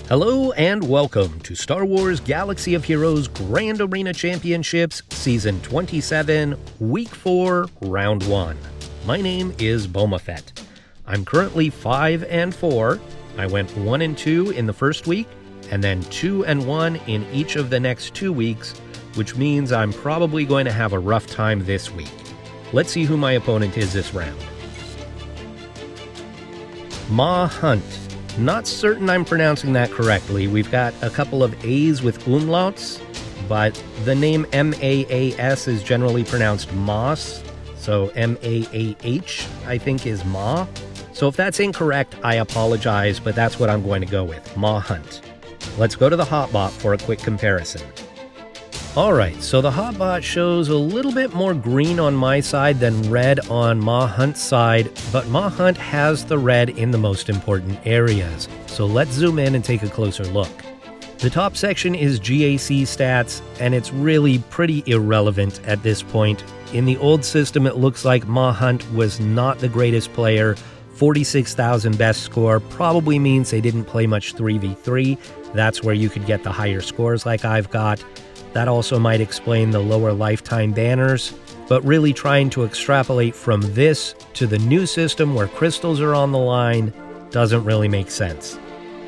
Hello and welcome to Star Wars Galaxy of Heroes Grand Arena Championships Season 27, Week 4, Round 1. My name is Boma Fett. I'm currently 5-4. I went 1-2 in the first week, and then 2-1 in each of the next 2 weeks, which means I'm probably going to have a rough time this week. Let's see who my opponent is this round. Maah Hunt. Not certain I'm pronouncing that correctly. We've got a couple of A's with umlauts, but the name Maas is generally pronounced Moss, so Maah, I think, is Maah. So if that's incorrect, I apologize, but that's what I'm going to go with, Maah Hunt. Let's go to the hotbot for a quick comparison. Alright, so the hotbot shows a little bit more green on my side than red on Maah Hunt's side, but Maah Hunt has the red in the most important areas. So let's zoom in and take a closer look. The top section is GAC stats, and it's really pretty irrelevant at this point. In the old system, it looks like Maah Hunt was not the greatest player. 46,000 best score probably means they didn't play much 3v3. That's where you could get the higher scores like I've got. That also might explain the lower lifetime banners, but really trying to extrapolate from this to the new system where crystals are on the line doesn't really make sense.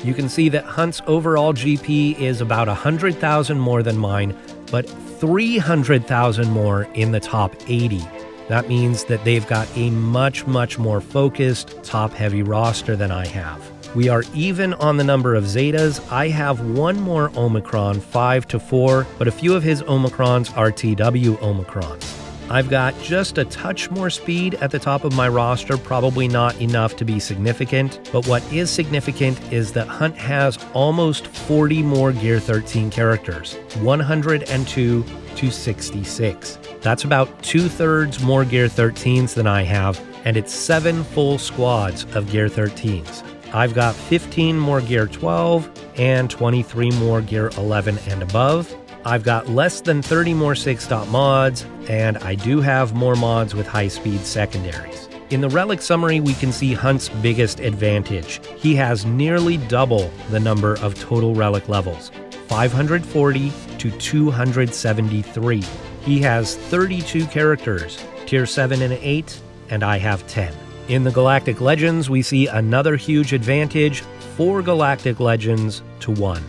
You can see that Hunt's overall GP is about 100,000 more than mine, but 300,000 more in the top 80. That means that they've got a much more focused, top-heavy roster than I have. We are even on the number of Zetas. I have one more Omicron, 5-4, but a few of his Omicrons are TW Omicrons. I've got just a touch more speed at the top of my roster, probably not enough to be significant, but what is significant is that Hunt has almost 40 more Gear 13 characters, 102 to 66. That's about 2/3 more Gear 13s than I have, and it's 7 full squads of Gear 13s. I've got 15 more Gear 12 and 23 more Gear 11 and above. I've got less than 30 more 6-dot mods, and I do have more mods with high-speed secondaries. In the relic summary, we can see Hunt's biggest advantage. He has nearly double the number of total relic levels, 540 to 273. He has 32 characters, tier 7 and 8, and I have 10. In the Galactic Legends, we see another huge advantage, 4 Galactic Legends to 1.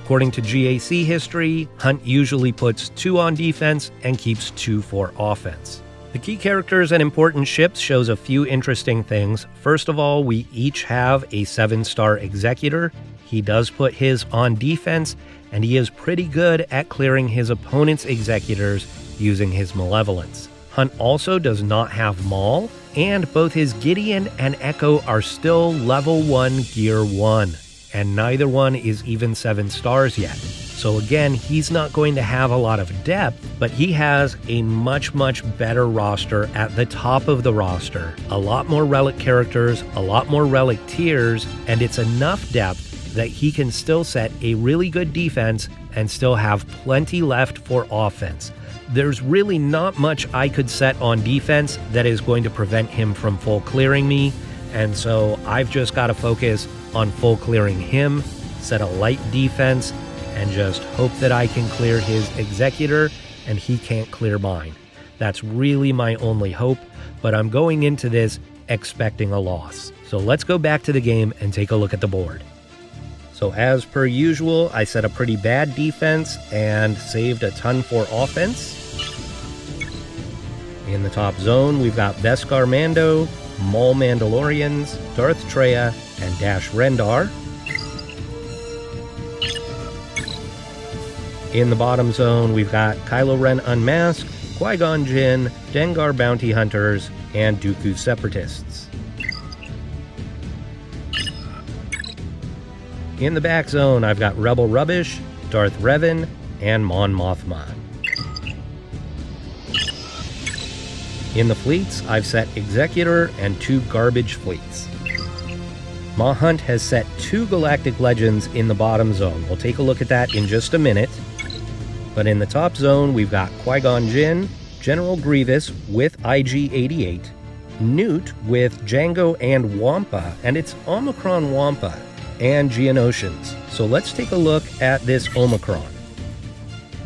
According to GAC history, Hunt usually puts 2 on defense and keeps 2 for offense. The key characters and important ships shows a few interesting things. First of all, we each have a 7-star Executor. He does put his on defense, and he is pretty good at clearing his opponent's Executors using his Malevolence. Hunt also does not have Maul, and both his Gideon and Echo are still level 1 Gear 1, and neither one is even 7 stars yet. So again, he's not going to have a lot of depth, but he has a much better roster at the top of the roster. A lot more relic characters, a lot more relic tiers, and it's enough depth that he can still set a really good defense and still have plenty left for offense. There's really not much I could set on defense that is going to prevent him from full clearing me, and so I've just got to focus on full clearing him, set a light defense, and just hope that I can clear his Executor and he can't clear mine. That's really my only hope, but I'm going into this expecting a loss. So let's go back to the game and take a look at the board. So as per usual, I set a pretty bad defense and saved a ton for offense. In the top zone, we've got Beskar Mando, Maul Mandalorians, Darth Traya, and Dash Rendar. In the bottom zone, we've got Kylo Ren Unmasked, Qui-Gon Jinn, Dengar Bounty Hunters, and Dooku Separatists. In the back zone, I've got Rebel Rubbish, Darth Revan, and Mon Mothma. In the fleets, I've set Executor and 2 garbage fleets. Maah Hunt has set 2 Galactic Legends in the bottom zone. We'll take a look at that in just a minute. But in the top zone, we've got Qui-Gon Jinn, General Grievous with IG-88, Newt with Jango and Wampa, and it's Omicron Wampa. and Geonosians. So let's take a look at this Omicron.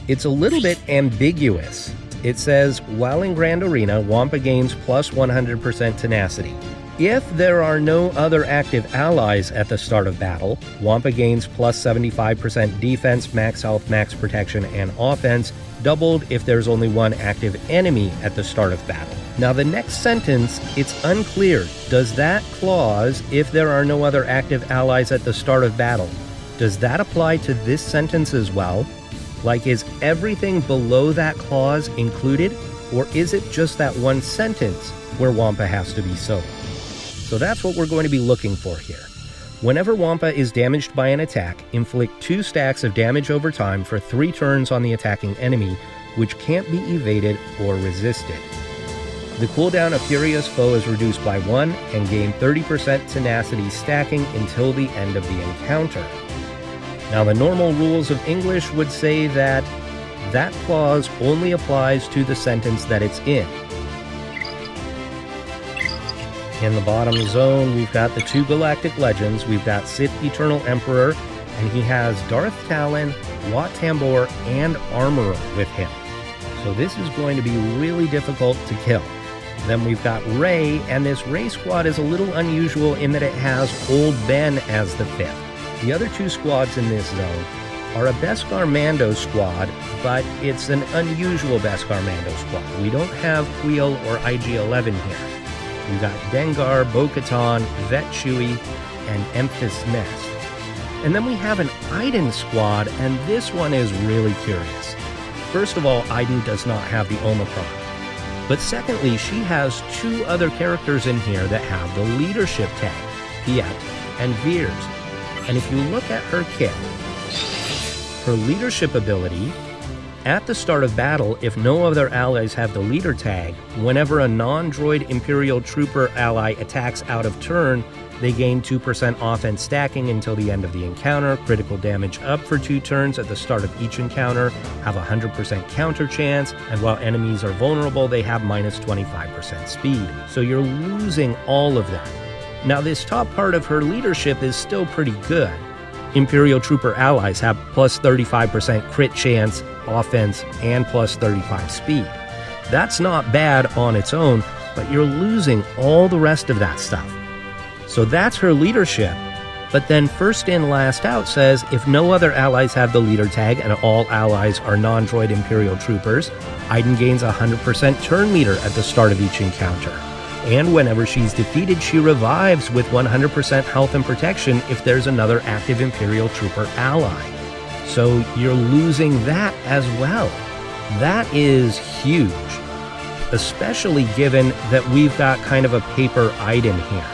It's a little bit ambiguous. It says, while in Grand Arena, Wampa gains plus 100% tenacity. If there are no other active allies at the start of battle, Wampa gains plus 75% defense, max health, max protection, and offense, doubled if there's only one active enemy at the start of battle. Now the next sentence, it's unclear. Does that clause, if there are no other active allies at the start of battle, does that apply to this sentence as well? Like, is everything below that clause included, or is it just that one sentence where Wampa has to be solo? So that's what we're going to be looking for here. Whenever Wampa is damaged by an attack, inflict 2 stacks of damage over time for 3 turns on the attacking enemy, which can't be evaded or resisted. The cooldown of Furious Foe is reduced by 1 and gain 30% tenacity stacking until the end of the encounter. Now, the normal rules of English would say that that clause only applies to the sentence that it's in. In the bottom zone, we've got the 2 Galactic Legends. We've got Sith Eternal Emperor, and he has Darth Talon, Wat Tambor, and Armorer with him. So this is going to be really difficult to kill. Then we've got Rey, and this Rey squad is a little unusual in that it has Old Ben as the 5th. The other 2 squads in this zone are a Beskar Mando squad, but it's an unusual Beskar Mando squad. We don't have Queel or IG-11 here. We've got Dengar, Bo-Katan, Vet Chewie, and Emphis Nest. And then we have an Iden squad, and this one is really curious. First of all, Iden does not have the Omicron. But secondly, she has 2 other characters in here that have the leadership tag, Piet and Veers. And if you look at her kit, her leadership ability, at the start of battle, if no other allies have the leader tag, whenever a non-droid Imperial Trooper ally attacks out of turn, they gain 2% offense stacking until the end of the encounter, critical damage up for 2 turns at the start of each encounter, have a 100% counter chance, and while enemies are vulnerable, they have minus 25% speed. So you're losing all of that. Now, this top part of her leadership is still pretty good. Imperial Trooper allies have plus 35% crit chance, offense, and plus 35 speed. That's not bad on its own, but you're losing all the rest of that stuff. So that's her leadership. But then first in, last out says, if no other allies have the leader tag and all allies are non-droid Imperial Troopers, Iden gains 100% turn meter at the start of each encounter. And whenever she's defeated, she revives with 100% health and protection if there's another active Imperial Trooper ally. So you're losing that as well. That is huge, especially given that we've got kind of a paper Iden here.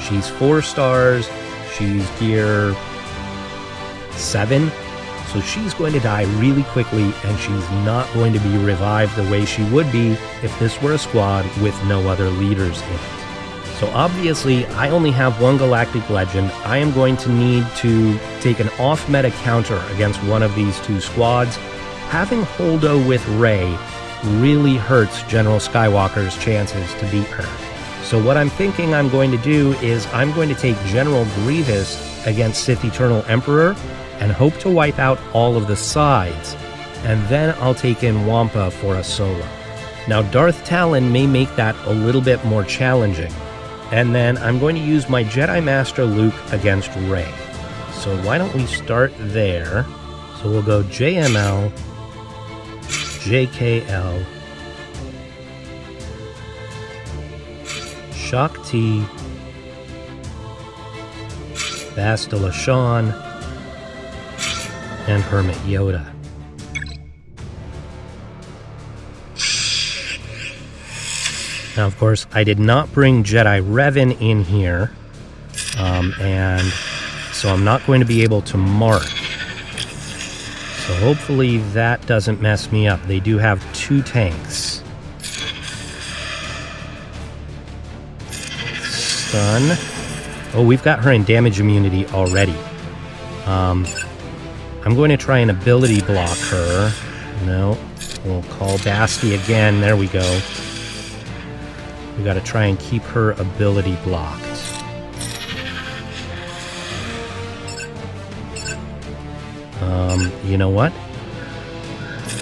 She's 4 stars, she's gear 7, so she's going to die really quickly, and she's not going to be revived the way she would be if this were a squad with no other leaders in it. So obviously, I only have 1 Galactic Legend. I am going to need to take an off-meta counter against one of these 2 squads. Having Holdo with Rey really hurts General Skywalker's chances to beat her. So what I'm thinking I'm going to do is I'm going to take General Grievous against Sith Eternal Emperor and hope to wipe out all of the sides, and then I'll take in Wampa for a solo. Now Darth Talon may make that a little bit more challenging, and then I'm going to use my Jedi Master Luke against Rey. So why don't we start there? So we'll go JML, JKL, Shock T, Bastila Shan, and Hermit Yoda. Now, of course, I did not bring Jedi Revan in here, and so I'm not going to be able to mark. So hopefully that doesn't mess me up. They do have 2 tanks. Stun. Oh, we've got her in damage immunity already. I'm going to try and ability block her. No. We'll call Basti again. There we go. We got to try and keep her ability blocked. You know what?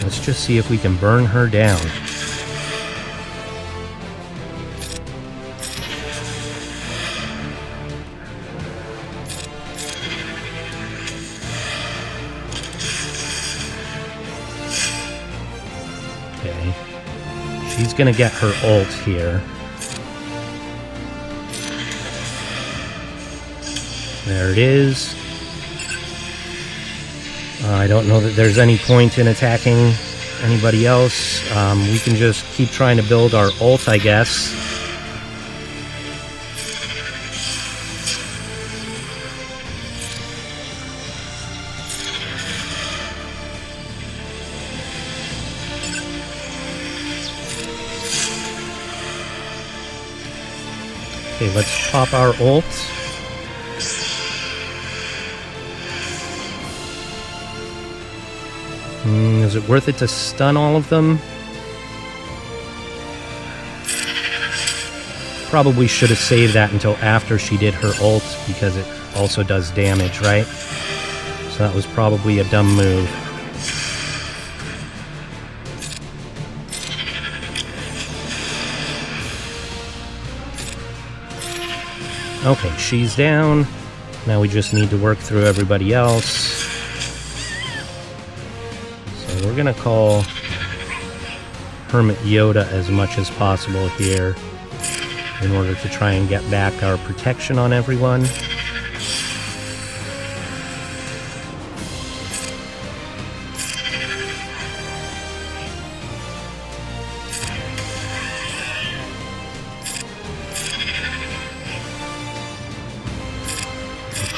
Let's just see if we can burn her down. Okay. She's gonna get her ult here. There it is. I don't know that there's any point in attacking anybody else. We can just keep trying to build our ult, I guess. Okay, let's pop our ult. Is it worth it to stun all of them? Probably should have saved that until after she did her ult, because it also does damage, right? So that was probably a dumb move. Okay, she's down. Now we just need to work through everybody else. So we're gonna call Hermit Yoda as much as possible here in order to try and get back our protection on everyone.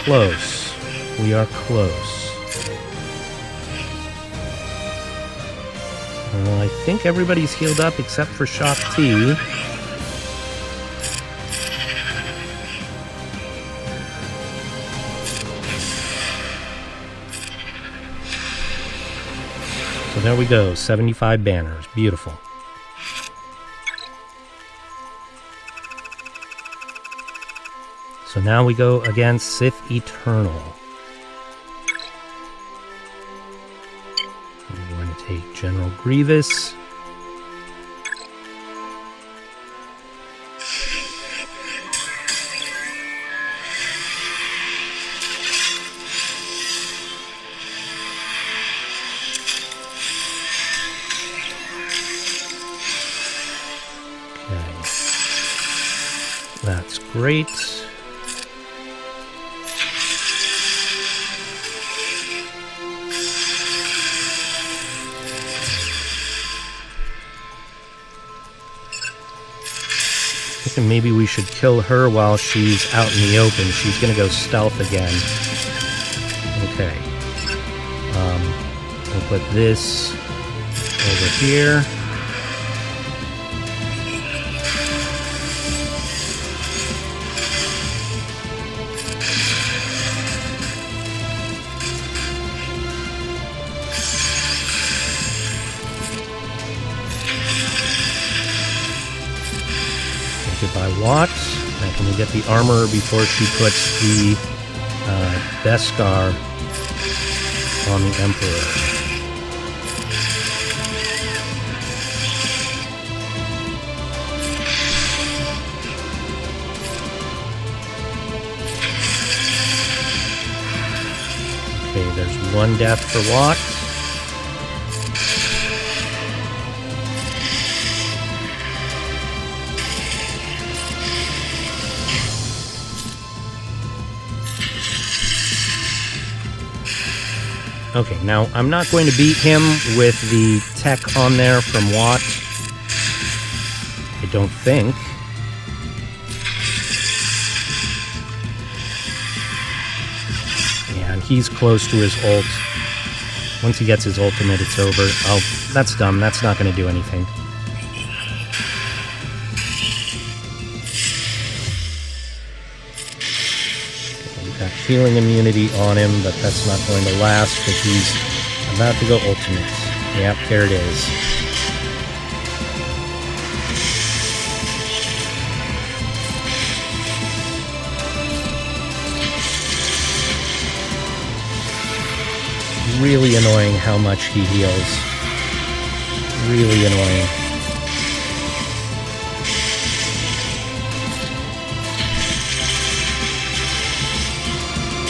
Close. We are close. I think everybody's healed up except for Shock T. So there we go, 75 banners. Beautiful. So now we go against Sith Eternal. We're going to take General Grievous. Okay. That's great. And maybe we should kill her while she's out in the open. She's gonna go stealth again. Okay. We'll put this over here. By Watt. And can we get the armor before she puts the Beskar on the Emperor? Okay, there's one death for Watt. Okay, now I'm not going to beat him with the tech on there from Watt. I don't think. Yeah, and he's close to his ult. Once he gets his ultimate, it's over. Oh, that's dumb. That's not going to do anything. Healing immunity on him, but that's not going to last because he's about to go ultimate. Yep, there it is. really annoying how much he heals. Really annoying.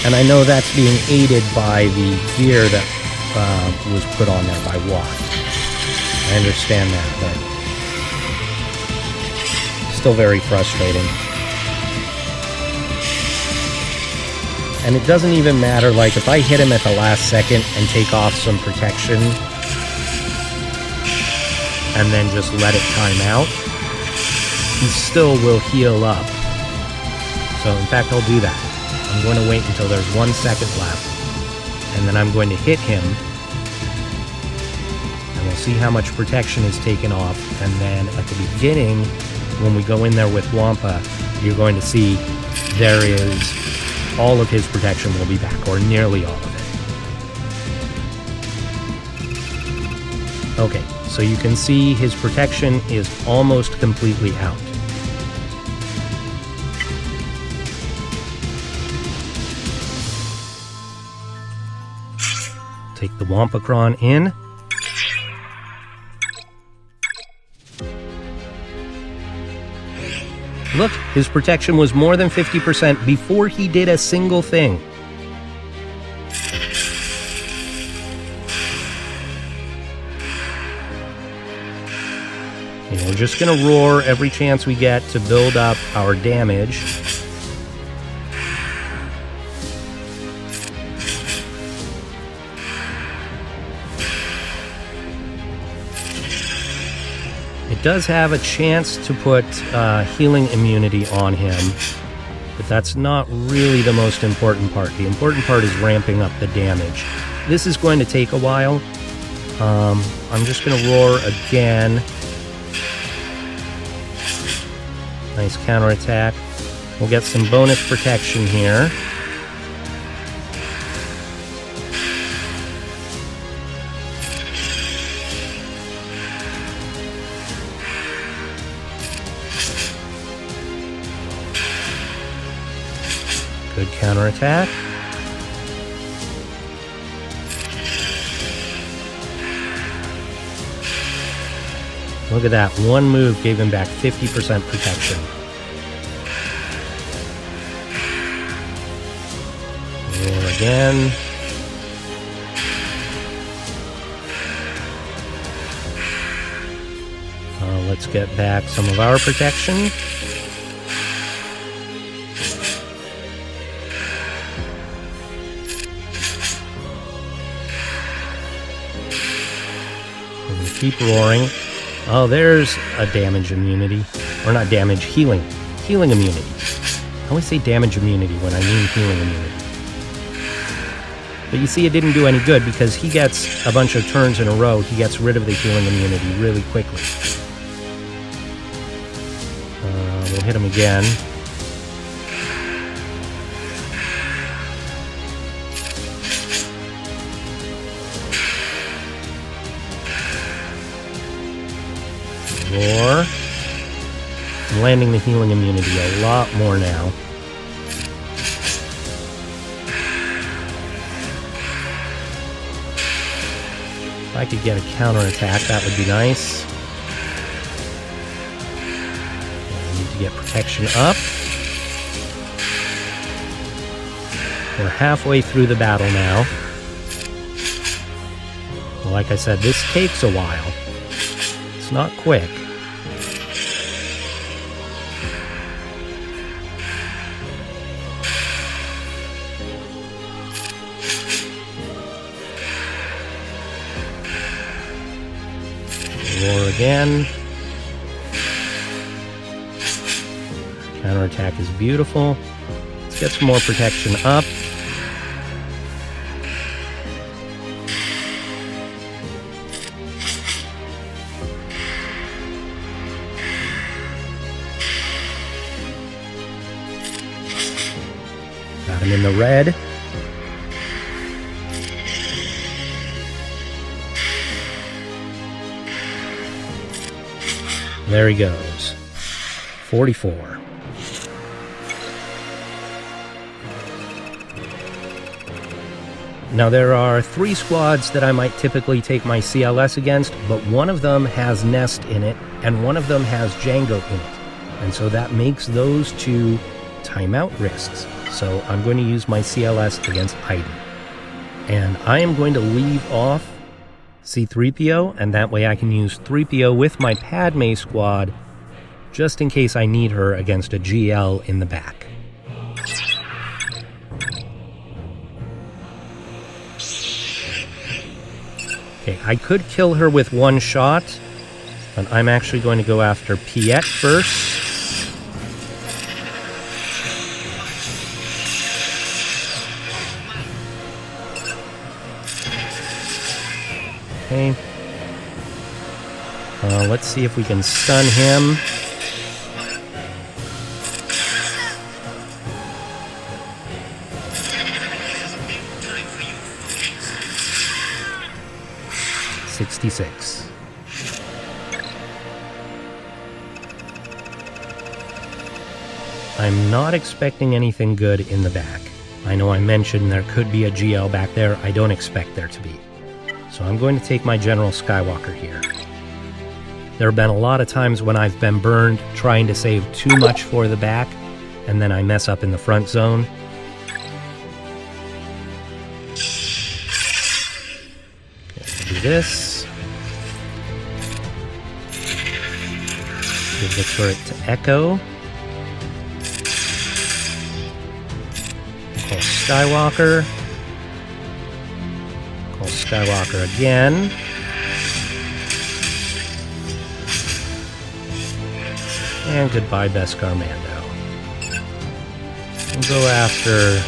And I know that's being aided by the gear that was put on there by Watt. I understand that, but still very frustrating. And it doesn't even matter, like, if I hit him at the last second and take off some protection and then just let it time out, he still will heal up. So, in fact, I'll do that. I'm going to wait until there's 1 second left, and then I'm going to hit him, and we'll see how much protection is taken off, and then at the beginning, when we go in there with Wampa, you're going to see there is all of his protection will be back, or nearly all of it. Okay, so you can see his protection is almost completely out. Take the Wampacron in. Look, his protection was more than 50% before he did a single thing. And we're just going to roar every chance we get to build up our damage. It does have a chance to put healing immunity on him, but that's not really the most important part. The important part is ramping up the damage. This is going to take a while. I'm just going to roar again. Nice counterattack. We'll get some bonus protection here. Good counterattack. Look at that. One move gave him back 50% protection. Roar again. Let's get back some of our protection. Keep roaring. Oh, there's a damage immunity. Or not damage, healing. Healing immunity. I always say damage immunity when I mean healing immunity. But you see, it didn't do any good because he gets a bunch of turns in a row. He gets rid of the healing immunity really quickly. We'll hit him again. Roar. I'm landing the healing immunity a lot more now. If I could get a counterattack, that would be nice. I need to get protection up. We're halfway through the battle now. Well, like I said, this takes a while. It's not quick. Roar again. Counterattack is beautiful. Let's get some more protection up. Got him in the red. There he goes. 44. Now there are 3 squads that I might typically take my CLS against, but one of them has Nest in it, and one of them has Django in it. And so that makes those 2 timeout risks. So I'm going to use my CLS against Iden. And I am going to leave off C-3PO, and that way I can use 3PO with my Padme squad, just in case I need her against a GL in the back. Okay, I could kill her with 1 shot, but I'm actually going to go after Piet first. Okay. Let's see if we can stun him. $66. I'm not expecting anything good in the back. I know I mentioned there could be a GL back there. I don't expect there to be. So I'm going to take my General Skywalker here. There have been a lot of times when I've been burned trying to save too much for the back, and then I mess up in the front zone. Do this. Give the turret to Echo. Call Skywalker. Call Skywalker again. And goodbye, Beskar Mando. We'll go after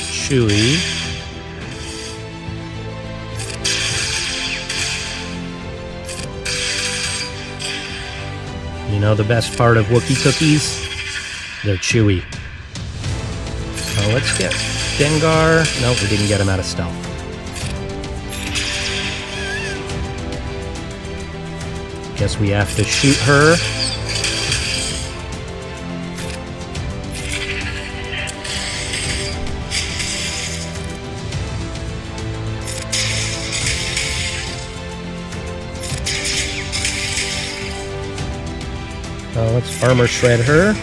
Chewie. You know the best part of Wookiee cookies? They're chewy. So let's get Dengar. Nope, we didn't get him out of stealth. Guess we have to shoot her. Let's armor shred her.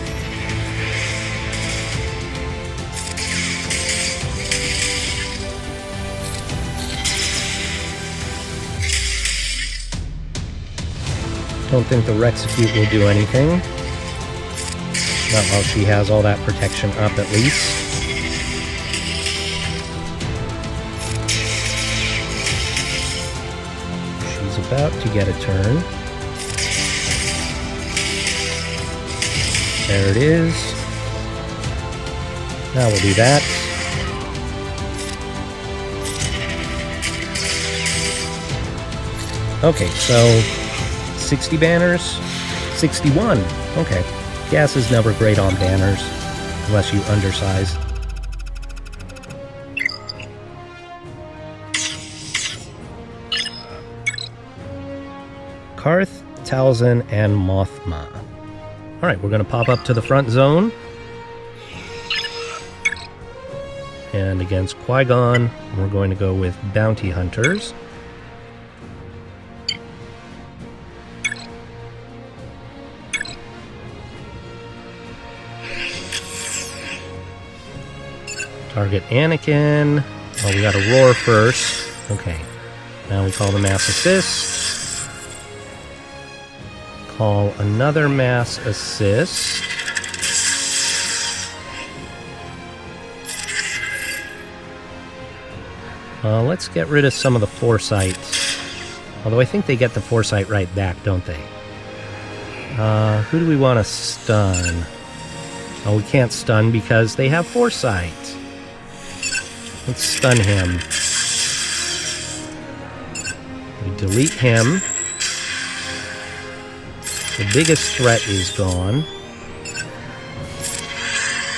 Don't think the Rexecute will do anything. Not while she has all that protection up, at least. She's about to get a turn. There it is. Now we'll do that. Okay, so 60 banners? 61. Okay. Gas is never great on banners, unless you undersize. Karth, Talzin, and Mothma. Alright, we're going to pop up to the front zone. And against Qui-Gon, we're going to go with Bounty Hunters. Target Anakin. Oh, we got to roar first. Okay. Now we call the Mass Assist. Call another Mass Assist. Let's get rid of some of the Foresight. Although I think they get the Foresight right back, don't they? Who do we want to stun? Oh, we can't stun because they have Foresight. Let's stun him. We delete him. The biggest threat is gone.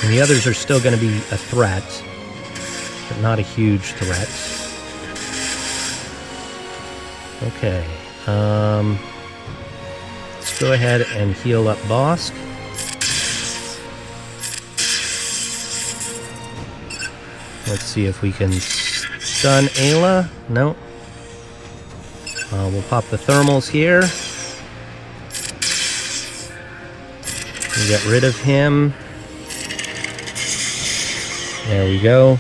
And the others are still going to be a threat, but not a huge threat. Okay. Let's go ahead and heal up Bosk. Let's see if we can stun Ayla. No. We'll pop the thermals here. We'll get rid of him. There we go.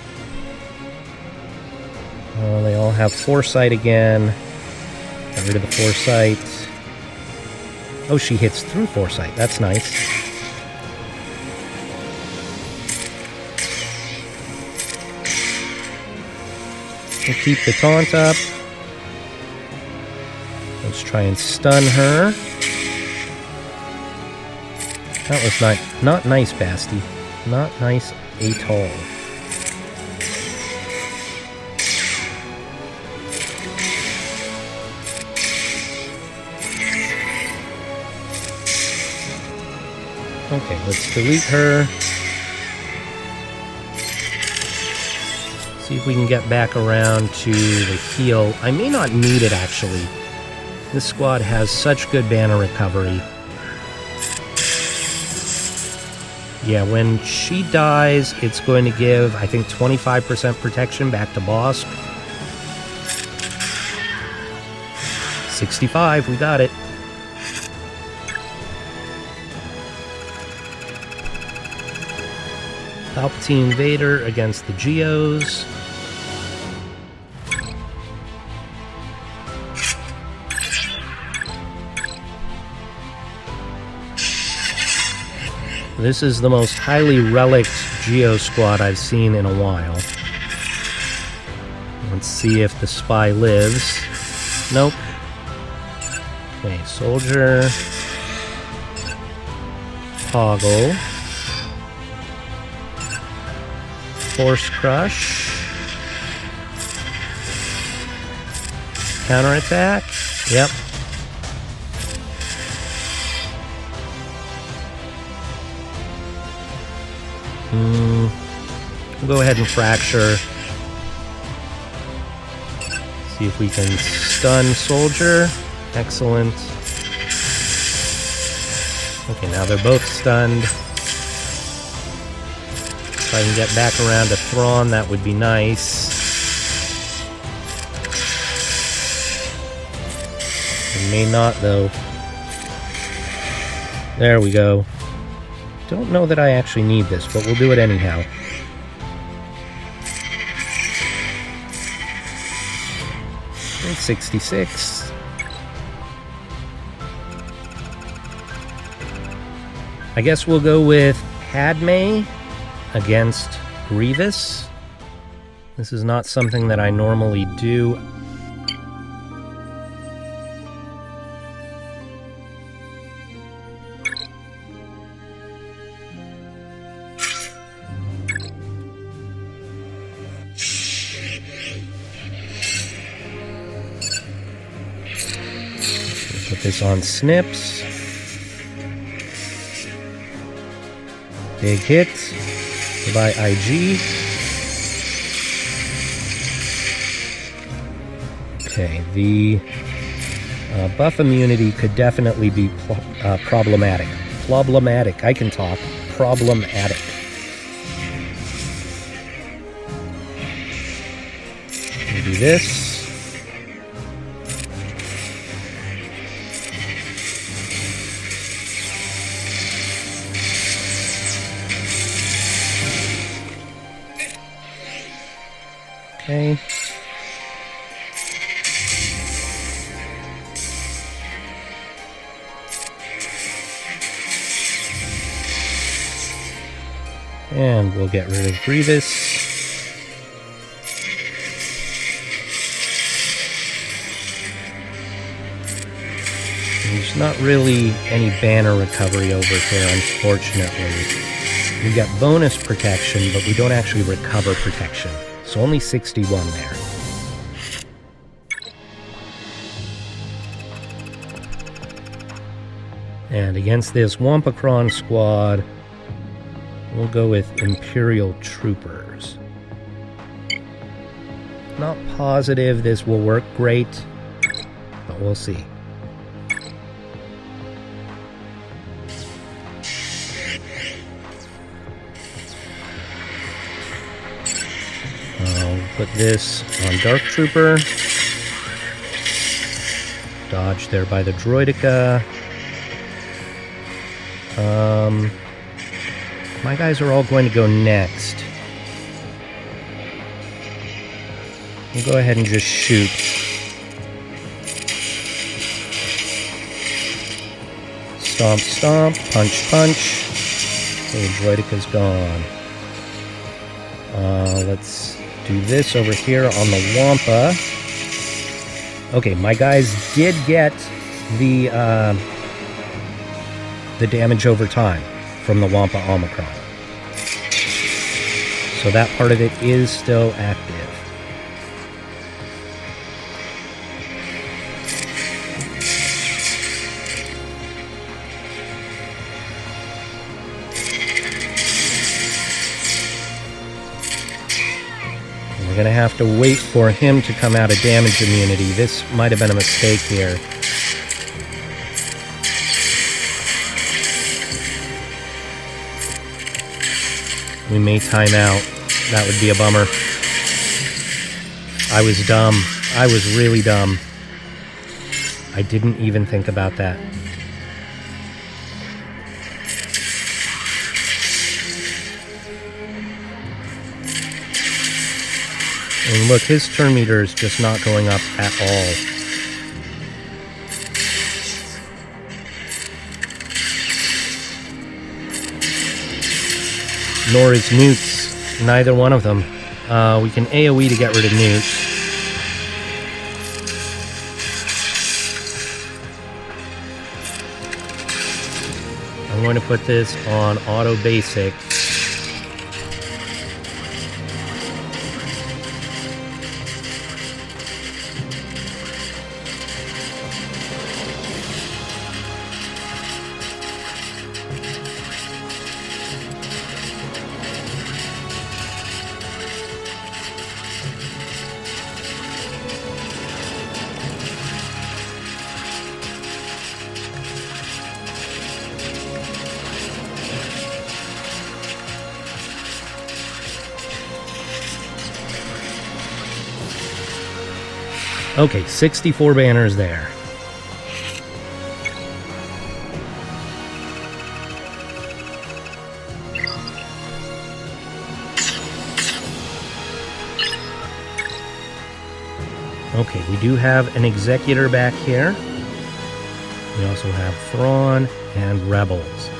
They all have foresight again. Get rid of the foresight. Oh, she hits through foresight. That's nice. We'll keep the taunt up. Let's try and stun her. That was not nice, Basti. Not nice at all. Okay, let's delete her. See if we can get back around to the heal. I may not need it, actually. This squad has such good banner recovery. Yeah, when she dies, it's going to give, I think, 25% protection back to Bosk. 65, we got it. Palpatine Vader against the Geos. This is the most highly relicked Geo squad I've seen in a while. Let's see if the spy lives. Nope. Okay, soldier. Toggle. Force Crush. Counterattack. Yep. We'll go ahead and fracture. See if we can stun soldier. Excellent. Okay, now they're both stunned. If I can get back around to Thrawn, that would be nice. I may not, though. There we go. Don't know that I actually need this, but we'll do it anyhow. And 66. I guess we'll go with Padme against Grievous. This is not something that I normally do. Put this on Snips. Big hit. Goodbye, IG. Okay, the buff immunity could definitely be problematic. Problematic. I can talk. Problematic. We'll do this. Okay. And we'll get rid of Grievous. There's not really any banner recovery over here, unfortunately. We got bonus protection, but we don't actually recover protection. So only 61 there. And against this Wampacron squad, we'll go with Imperial Troopers. Not positive this will work great, but we'll see. Put this on Dark Trooper. Dodge there by the Droideka. My guys are all going to go next. We'll go ahead and just shoot. Stomp, stomp, punch, punch. Okay, Droideka's gone. Let's do this over here on the Wampa. Okay, my guys did get the damage over time from the Wampa Omicron. So that part of it is still active. We're going to have to wait for him to come out of damage immunity. This might have been a mistake here. We may time out. That would be a bummer. I was dumb. I was really dumb. I didn't even think about that. And look, his turn meter is just not going up at all. Nor is Newt's. Neither one of them. We can AoE to get rid of Newt's. I'm going to put this on auto basic. Okay, 64 banners there. Okay, we do have an Executor back here. We also have Thrawn and Rebels.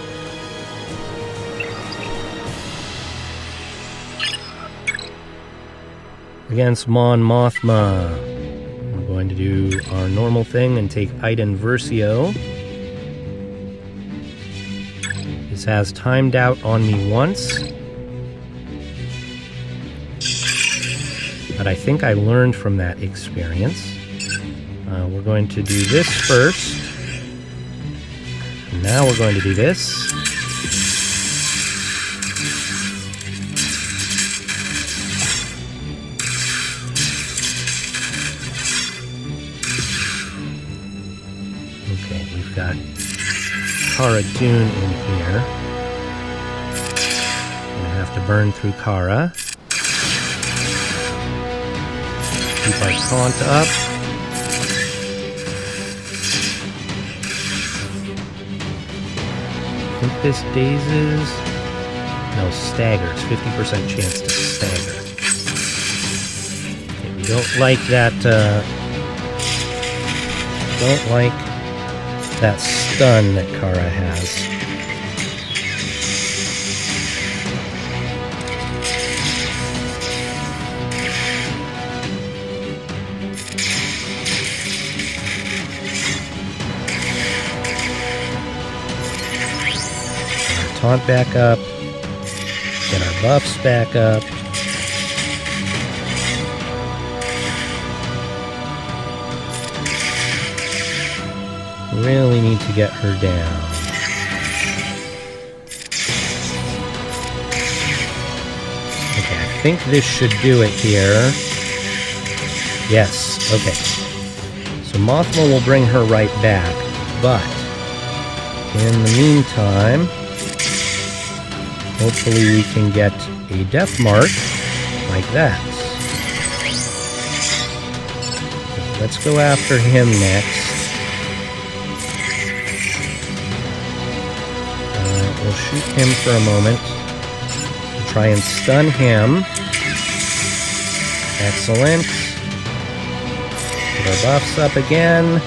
Against Mon Mothma. Going to do our normal thing and take Iden Versio. This has timed out on me once. But I think I learned from that experience. We're going to do this first. Now we're going to do this. Got Cara Dune in here. Gonna have to burn through Cara. Keep our taunt up. I think this dazes. No, staggers. 50% chance to stagger. Okay, we don't like that. Don't like that stun that Cara has. Get our taunt back up. Get our buffs back up. Really need to get her down. Okay, I think this should do it here. Yes, okay. So Mothma will bring her right back, but in the meantime, hopefully we can get a death mark like that. Let's go after him next. We'll shoot him for a moment. We'll try and stun him. Excellent. Put our buffs up again.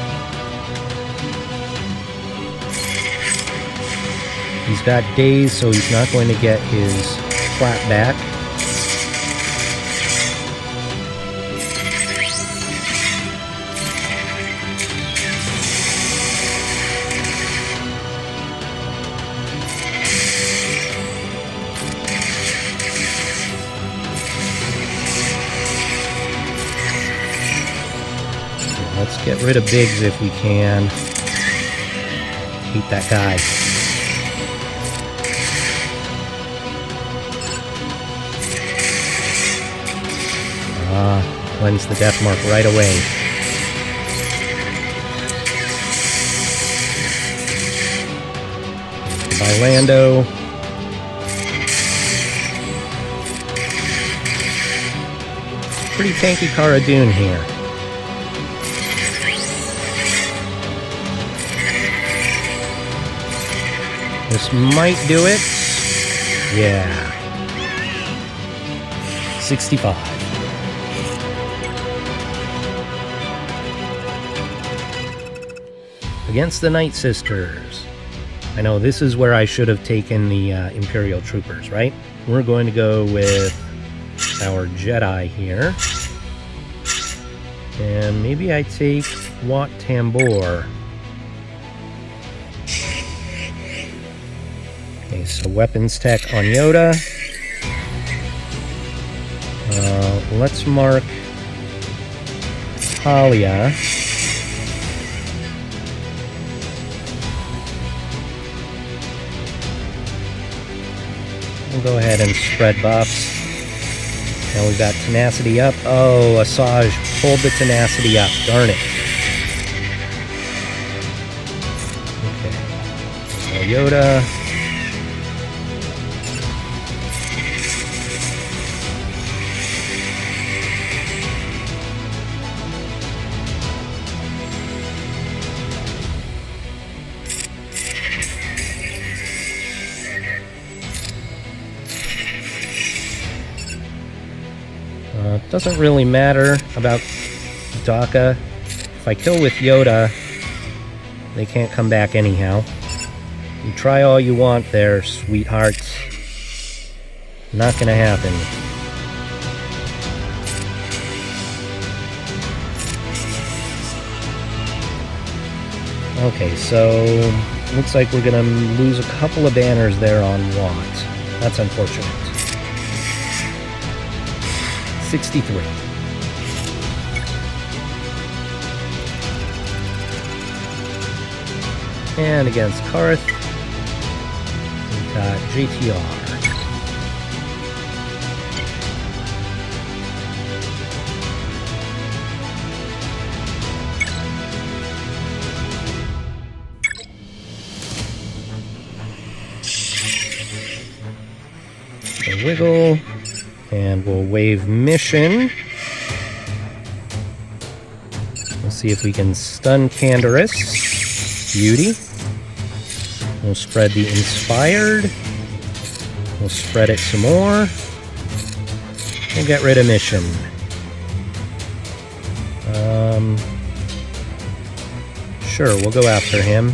He's got daze, so he's not going to get his flat back. Let's get rid of Biggs if we can. Hate that guy. Cleanse the death mark right away. By Lando. Pretty tanky Cara Dune here. This might do it. Yeah. 65. Against the Night Sisters. I know this is where I should have taken the Imperial Troopers, right? We're going to go with our Jedi here. And maybe I take Wat Tambor. Okay, so weapons tech on Yoda. Let's mark Talia. We'll go ahead and spread buffs. Now we've got tenacity up. Oh, Asajj pulled the tenacity up. Darn it. Okay. So Yoda. Doesn't really matter about Daka. If I kill with Yoda, they can't come back anyhow. You try all you want there, sweetheart. Not gonna happen. Okay, so looks like we're gonna lose a couple of banners there on Wat. That's unfortunate. 63. And against Karth, we've got JTR. So wiggle. And we'll wave mission. We'll see if we can stun Canderous. Beauty. We'll spread the Inspired. We'll spread it some more. We'll get rid of mission. Sure, we'll go after him.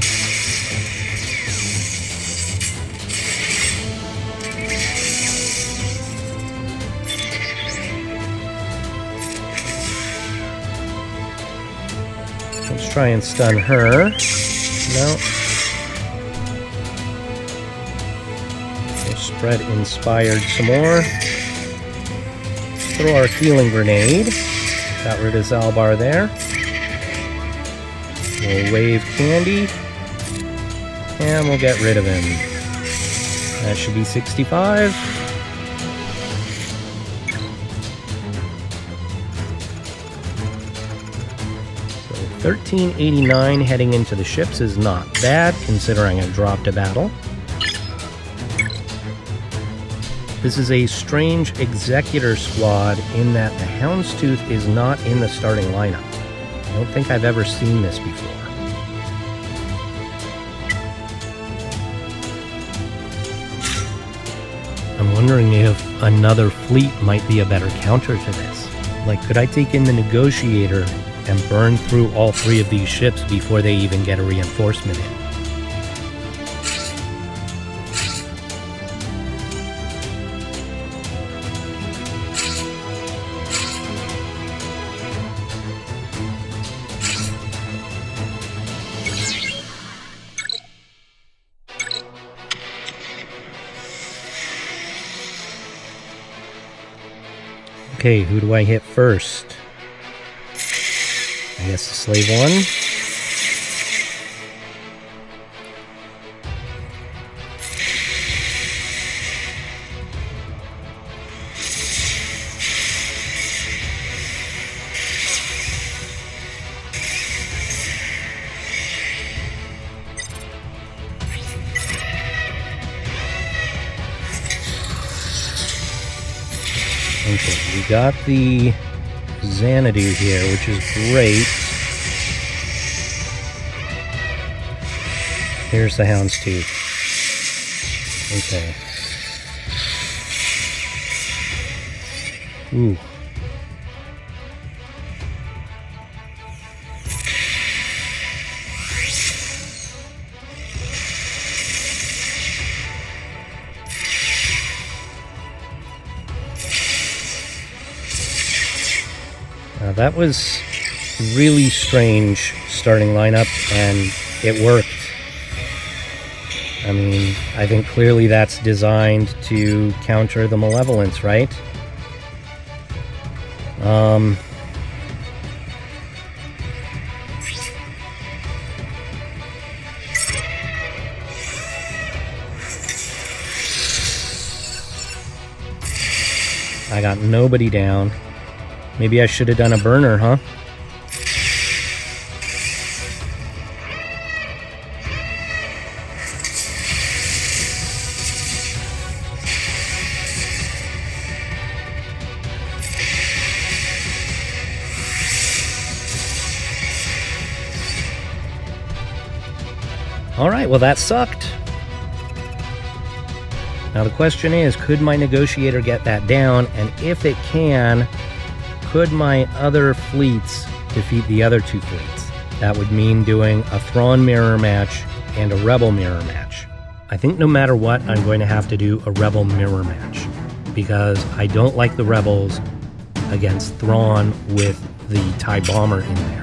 Let's try and stun her. No. We'll spread Inspired some more. Throw our Healing Grenade. Got rid of Zalbar there. We'll wave Candy. And we'll get rid of him. That should be 65. So 1389 heading into the ships is not bad, considering I dropped a battle. This is a strange Executor squad in that the Houndstooth is not in the starting lineup. don't think I've ever seen this before. I'm wondering if another fleet might be a better counter to this. Like, could I take in the Negotiator and burn through all 3 of these ships before they even get a reinforcement in? Okay, who do I hit first? I guess the Slave 1. Okay, we got the Xanadu here, which is great. Here's the Houndstooth. Okay. Ooh. Now that was really strange starting lineup, and it worked. I mean, I think clearly that's designed to counter the Malevolence, right? I got nobody down. Maybe I should have done a burner, huh? Alright, well that sucked. Now the question is, could my Negotiator get that down? And if it can, could my other fleets defeat the other 2 fleets? That would mean doing a Thrawn mirror match and a Rebel mirror match. I think no matter what, I'm going to have to do a Rebel mirror match, because I don't like the Rebels against Thrawn with the TIE Bomber in there.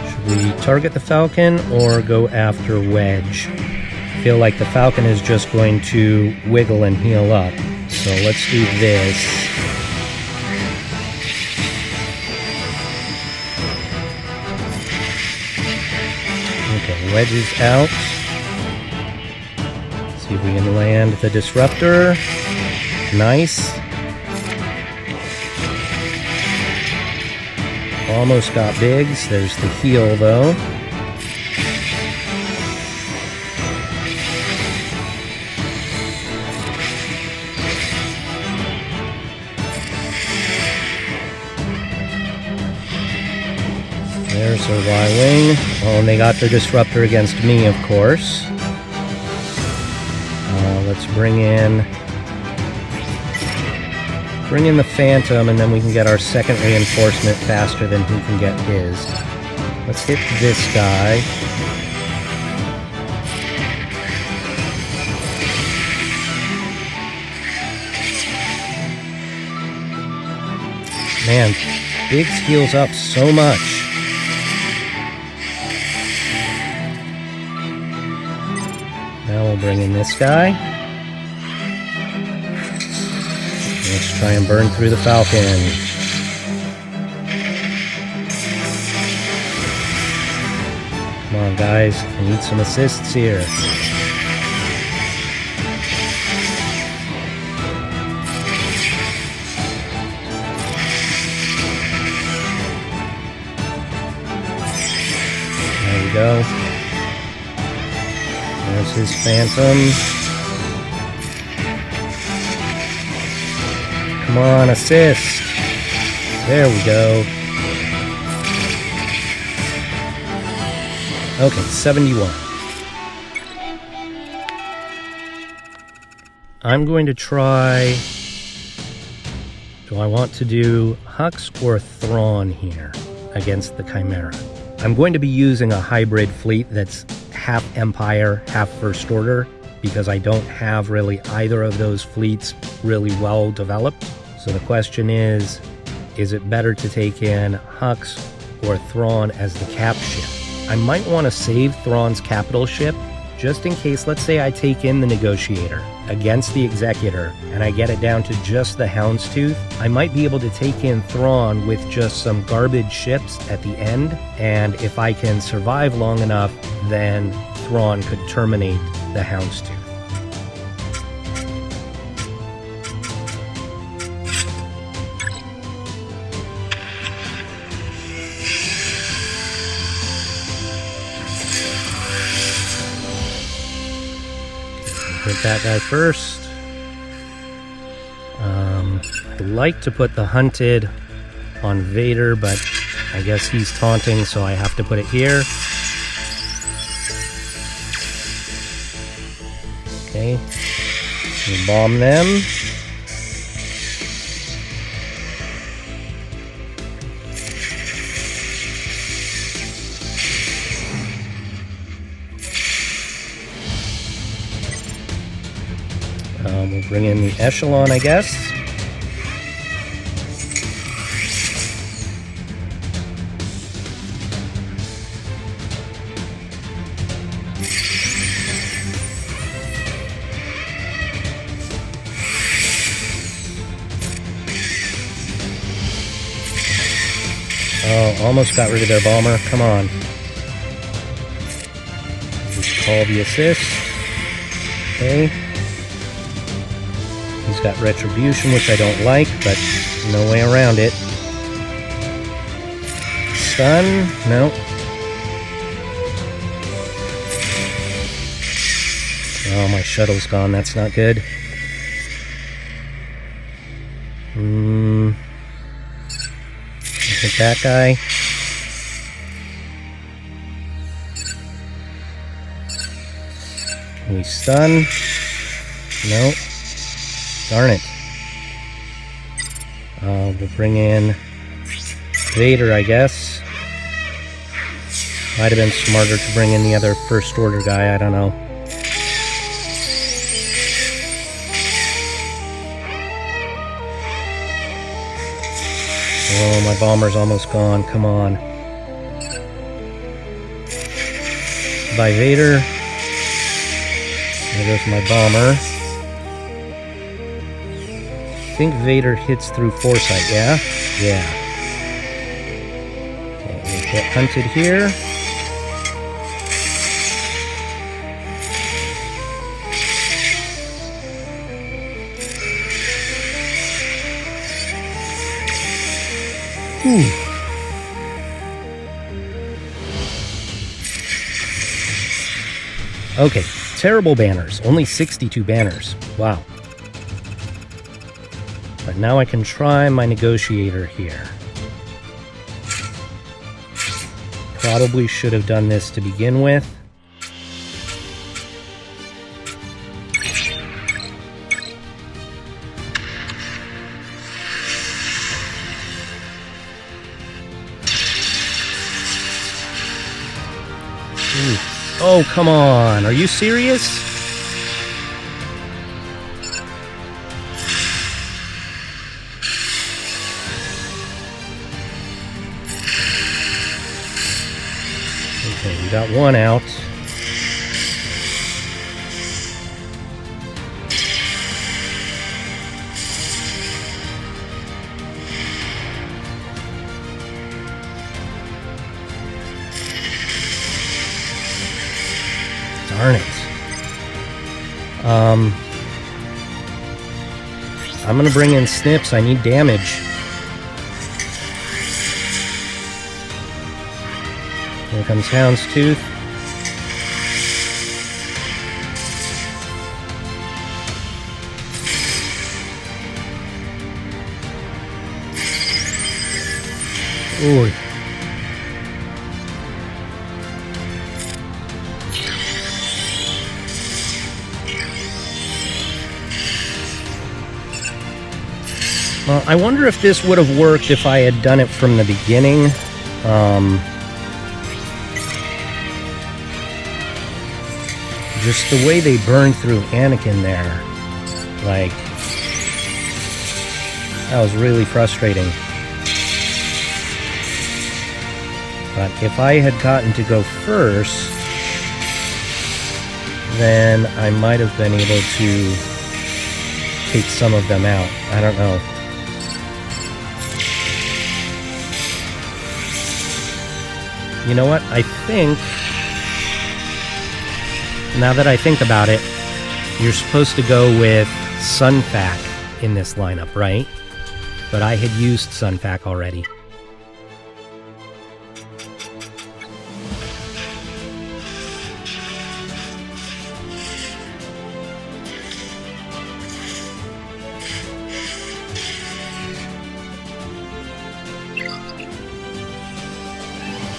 Should we target the Falcon or go after Wedge? I feel like the Falcon is just going to wiggle and heal up. So let's do this. Okay, Wedge is out. Let's see if we can land the Disruptor. Nice. Almost got Biggs. There's the heal, though. There's our Y-Wing. Oh, and they got their Disruptor against me, of course. Let's bring in the Phantom, and then we can get our second reinforcement faster than he can get his. Let's hit this guy. Man, Biggs heals up so much. Now we'll bring in this guy. Let's try and burn through the Falcon. Come on, guys. I need some assists here. we go. There's his phantom. Come on, assist. There we go. Okay, 71. I'm going to try... Do I want to do Hux or Thrawn here against the Chimera? I'm going to be using a hybrid fleet that's half Empire, half First Order, because I don't have really either of those fleets really well developed. So the question is it better to take in Hux or Thrawn as the cap ship? I might want to save Thrawn's capital ship just in case. Let's say I take in the Negotiator against the Executor and I get it down to just the Houndstooth. I might be able to take in Thrawn with just some garbage ships at the end, and if I can survive long enough, then Thrawn could terminate the Houndstooth. Hit that guy first. I'd like to put the Hunted on Vader, but I guess he's taunting, so I have to put it here. Okay. We bomb them. We'll bring in the Echelon, I guess. Oh, almost got rid of their bomber. Come on. Just call the assist. Okay. He's got Retribution, which I don't like, but no way around it. Stun? No. Oh, my shuttle's gone. That's not good. Hit that guy. We stun. Nope. Darn it. We'll bring in Vader, I guess. Might have been smarter to bring in the other First Order guy, I don't know. Oh, my bomber's almost gone, come on. Bye, Vader. There goes my bomber. I think Vader hits through Foresight, yeah? Yeah. Okay, we'll get Hunted here. Whew. Okay, terrible banners. Only 62 banners. Wow. But now I can try my Negotiator here. Probably should have done this to begin with. Ooh. Oh, come on. Are you serious? Okay, we got one out. Darn it. I'm gonna bring in Snips. I need damage. Here comes Houndstooth. Ooh. Well, I wonder if this would have worked if I had done it from the beginning. Just the way they burned through Anakin there. Like, that was really frustrating. But if I had gotten to go first, then I might have been able to take some of them out. I don't know. You know what? I think, now that I think about it, you're supposed to go with Sunfac in this lineup, right? But I had used Sunfac already.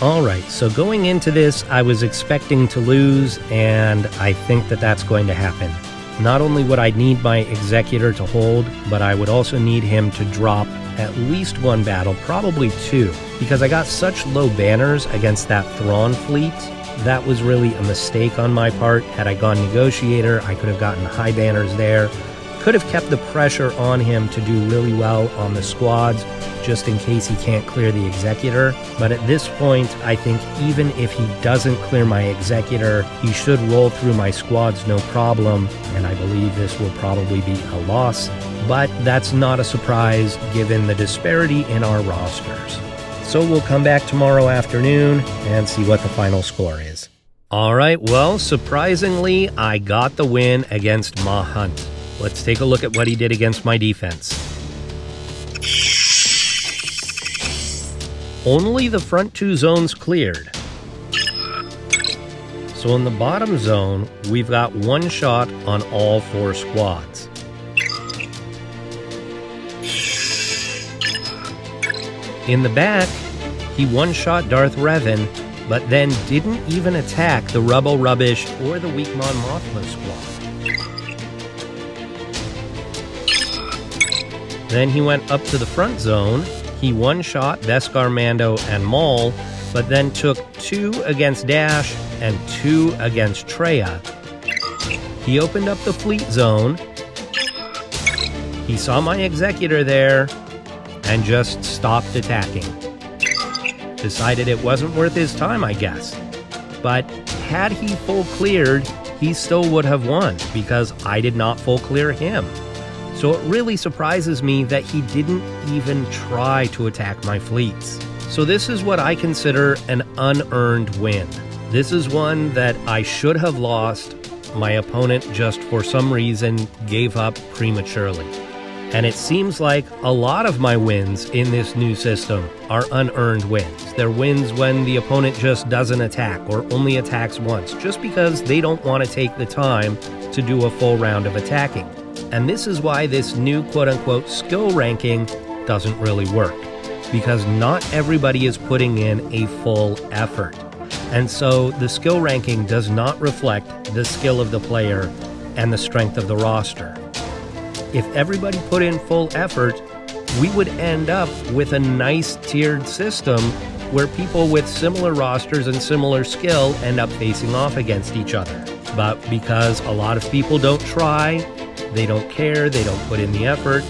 Alright, so going into this, I was expecting to lose, and I think that that's going to happen. Not only would I need my Executor to hold, but I would also need him to drop at least one battle, probably two, because I got such low banners against that Thrawn fleet. That was really a mistake on my part. Had I gone Negotiator, I could have gotten high banners there. Could have kept the pressure on him to do really well on the squads, just in case he can't clear the Executor. But at this point, I think even if he doesn't clear my Executor, he should roll through my squads no problem, and I believe this will probably be a loss. But that's not a surprise given the disparity in our rosters. So we'll come back tomorrow afternoon and see what the final score is. Alright, well, surprisingly, I got the win against Maah. Let's take a look at what he did against my defense. Only the front two zones cleared. So in the bottom zone, we've got one shot on all four squads. In the back, he one-shot Darth Revan, but then didn't even attack the Rebel Rubbish or the weak Mon Mothma squad. Then he went up to the front zone. He one-shot Beskar Mando and Maul, but then took 2 against Dash and 2 against Traya. He opened up the fleet zone. He saw my Executor there and just stopped attacking. Decided it wasn't worth his time, I guess. But had he full cleared, he still would have won because I did not full clear him. So it really surprises me that he didn't even try to attack my fleets. So this is what I consider an unearned win. This is one that I should have lost. My opponent just for some reason gave up prematurely. And it seems like a lot of my wins in this new system are unearned wins. They're wins when the opponent just doesn't attack or only attacks once, just because they don't want to take the time to do a full round of attacking. And this is why this new quote-unquote skill ranking doesn't really work, because not everybody is putting in a full effort. And so the skill ranking does not reflect the skill of the player and the strength of the roster. If everybody put in full effort, we would end up with a nice tiered system where people with similar rosters and similar skill end up facing off against each other. But because a lot of people don't try, they don't care, they don't put in the effort,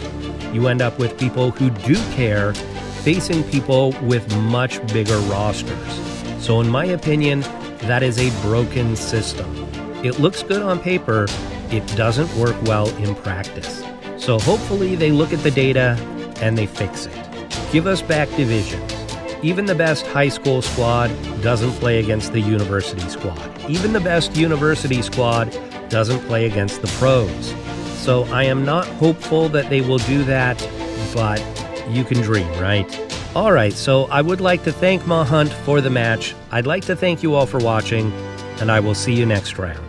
you end up with people who do care facing people with much bigger rosters. So in my opinion, that is a broken system. It looks good on paper, it doesn't work well in practice. So hopefully they look at the data and they fix it. Give us back divisions. Even the best high school squad doesn't play against the university squad. Even the best university squad doesn't play against the pros. So I am not hopeful that they will do that, but you can dream, right? Alright, so I would like to thank Maah for the match. I'd like to thank you all for watching, and I will see you next round.